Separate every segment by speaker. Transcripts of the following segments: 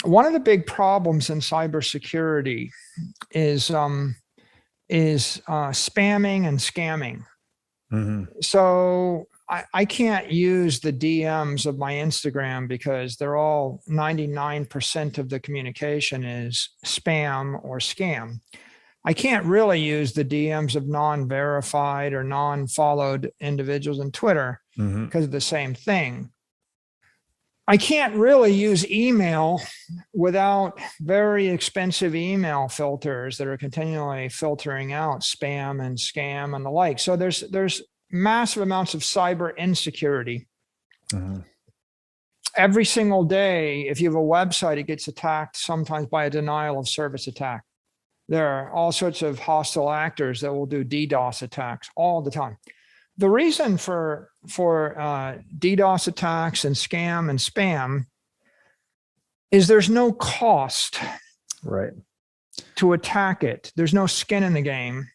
Speaker 1: one of the big problems in cybersecurity is spamming and scamming. So I can't use the DMs of my Instagram because they're all 99% of the communication is spam or scam. I can't really use the DMs of non-verified or non-followed individuals on Twitter because of the same thing. I can't really use email without very expensive email filters that are continually filtering out spam and scam and the like. So there's massive amounts of cyber insecurity. Every single day, if you have a website, it gets attacked sometimes by a denial of service attack. There are all sorts of hostile actors that will do DDoS attacks all the time. The reason for DDoS attacks and scam and spam is there's no cost to attack it. There's no skin in the game.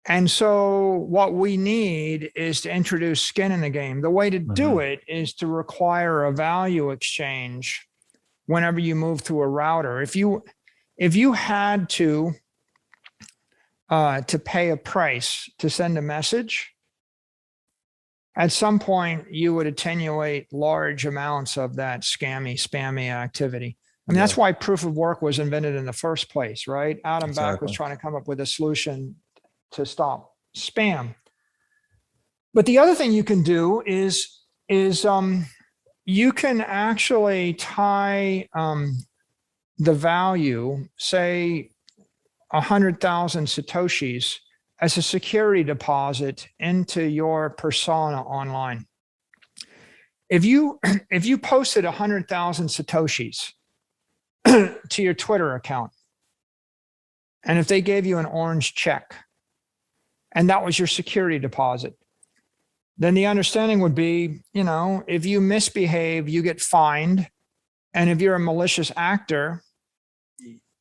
Speaker 1: And so what we need is to introduce skin in the game. The way to do it is to require a value exchange whenever you move through a router. If you had to pay a price to send a message, at some point you would attenuate large amounts of that scammy, spammy activity. I mean, that's why proof of work was invented in the first place, right? Adam Back was trying to come up with a solution to stop spam. But the other thing you can do is you can actually tie the value, say 100,000 Satoshis, as a security deposit into your persona online. If you posted 100,000 Satoshis to your Twitter account, and if they gave you an orange check, and that was your security deposit, then the understanding would be, if you misbehave, you get fined. And if you're a malicious actor,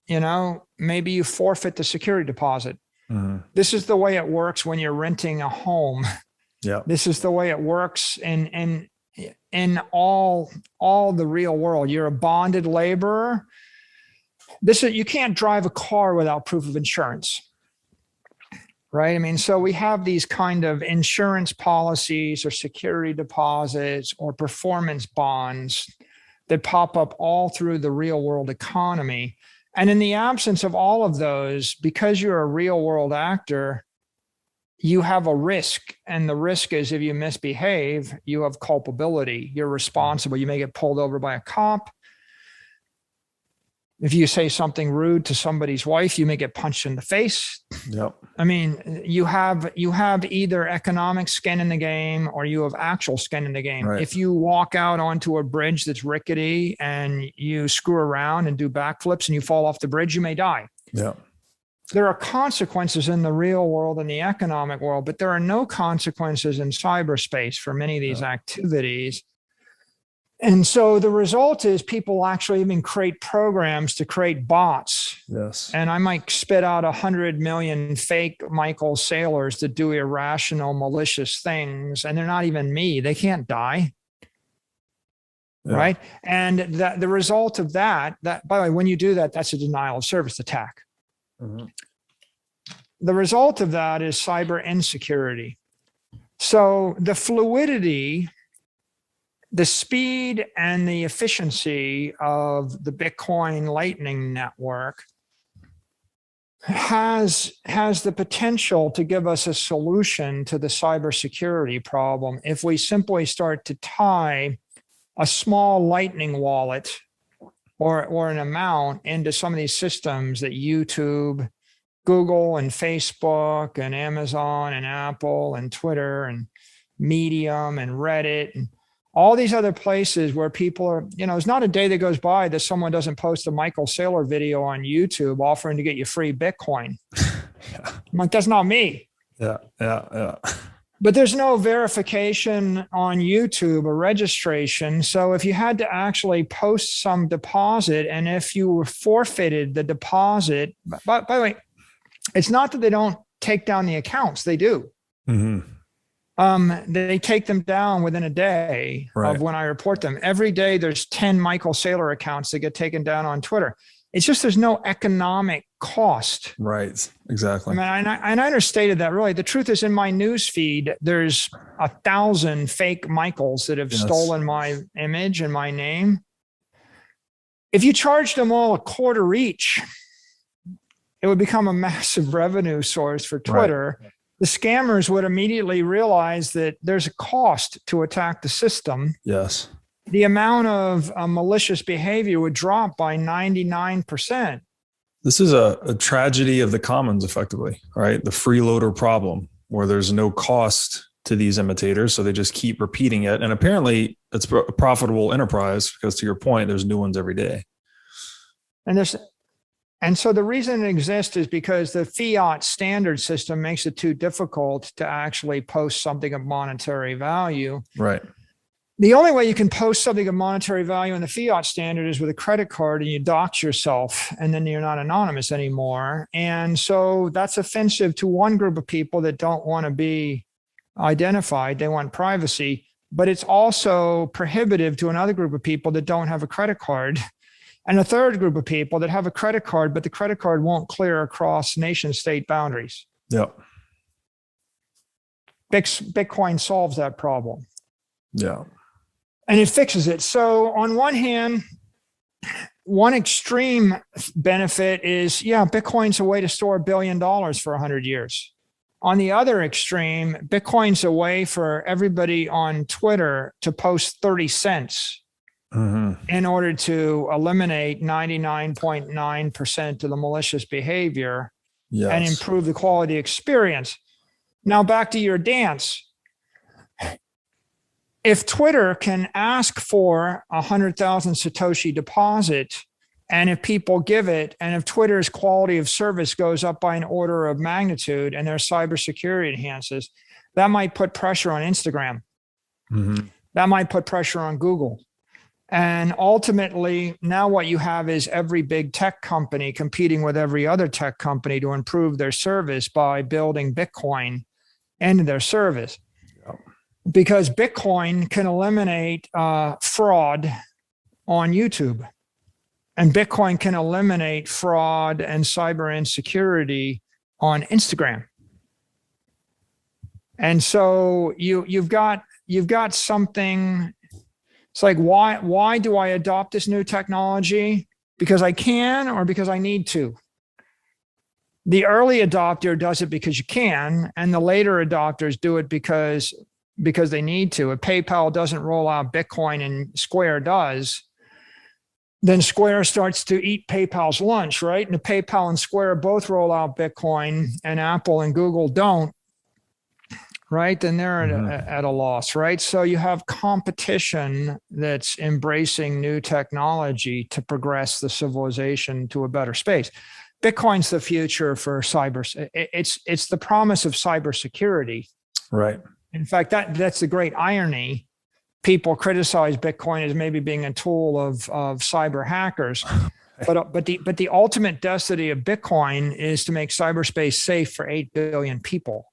Speaker 1: maybe you forfeit the security deposit. This is the way it works when you're renting a home. This is the way it works in all the real world. You're a bonded laborer. You can't drive a car without proof of insurance, right? I mean, so we have these kind of insurance policies or security deposits or performance bonds that pop up all through the real world economy. And in the absence of all of those, because you're a real world actor, you have a risk. And the risk is if you misbehave, you have culpability. You're responsible. You may get pulled over by a cop. If you say something rude to somebody's wife, you may get punched in the face. I mean, you have either economic skin in the game or you have actual skin in the game. If you walk out onto a bridge that's rickety and you screw around and do backflips and you fall off the bridge, you may die. There are consequences in the real world and the economic world, but there are no consequences in cyberspace for many of these activities. And so the result is people actually even create programs to create bots. And I might spit out 100 million fake Michael Saylors that do irrational, malicious things, and they're not even me. They can't die. Right? And the result of that, by the way, when you do that, that's a denial of service attack. The result of that is cyber insecurity. So the fluidity, the speed and the efficiency of the Bitcoin Lightning Network has the potential to give us a solution to the cybersecurity problem if we simply start to tie a small Lightning wallet or an amount into some of these systems that YouTube, Google and Facebook and Amazon and Apple and Twitter and Medium and Reddit and all these other places where people are, it's not a day that goes by that someone doesn't post a Michael Saylor video on YouTube offering to get you free Bitcoin. I'm like, that's not me. But there's no verification on YouTube or registration. So if you had to actually post some deposit and if you were forfeited the deposit, by the way, it's not that they don't take down the accounts, they do. They take them down within a day
Speaker 2: Right.
Speaker 1: of when I report them. Every day there's 10 Michael Saylor accounts that get taken down on Twitter. It's just there's no economic cost.
Speaker 2: Right. Exactly.
Speaker 1: I mean, I understated that really. The truth is in my news feed, there's 1,000 fake Michaels that have stolen my image and my name. If you charged them all $0.25 each, it would become a massive revenue source for Twitter. Right. The scammers would immediately realize that there's a cost to attack the system.
Speaker 2: Yes.
Speaker 1: The amount of malicious behavior would drop by 99%.
Speaker 2: This is a tragedy of the commons, effectively, right? The freeloader problem, where there's no cost to these imitators, so they just keep repeating it. And apparently it's a profitable enterprise because, to your point, there's new ones every day.
Speaker 1: And so the reason it exists is because the fiat standard system makes it too difficult to actually post something of monetary value.
Speaker 2: Right.
Speaker 1: The only way you can post something of monetary value in the fiat standard is with a credit card, and you dox yourself, and then you're not anonymous anymore. And so that's offensive to one group of people that don't want to be identified. They want privacy, but it's also prohibitive to another group of people that don't have a credit card. And a third group of people that have a credit card, but the credit card won't clear across nation state boundaries.
Speaker 2: Yep.
Speaker 1: Bitcoin solves that problem.
Speaker 2: Yeah.
Speaker 1: And it fixes it. So on one hand, one extreme benefit is, Bitcoin's a way to store $1 billion for 100 years. On the other extreme, Bitcoin's a way for everybody on Twitter to post 30 cents in order to eliminate 99.9% of the malicious behavior and improve the quality experience. Now back to your dance. If Twitter can ask for 100,000 Satoshi deposit, and if people give it, and if Twitter's quality of service goes up by an order of magnitude and their cybersecurity enhances, that might put pressure on Instagram. That might put pressure on Google. And ultimately, now what you have is every big tech company competing with every other tech company to improve their service by building Bitcoin into their service. Because Bitcoin can eliminate fraud on YouTube. And Bitcoin can eliminate fraud and cyber insecurity on Instagram. And so you've got something. It's like, why do I adopt this new technology? Because I can or because I need to? The early adopter does it because you can, and the later adopters do it because they need to. If PayPal doesn't roll out Bitcoin and Square does, then Square starts to eat PayPal's lunch, right? And if PayPal and Square both roll out Bitcoin and Apple and Google don't, right, then they're at a loss, right? So you have competition that's embracing new technology to progress the civilization to a better space. Bitcoin's the future for cyber. It's the promise of cybersecurity.
Speaker 2: Right.
Speaker 1: In fact, that's the great irony. People criticize Bitcoin as maybe being a tool of cyber hackers, but the ultimate destiny of Bitcoin is to make cyberspace safe for 8 billion people.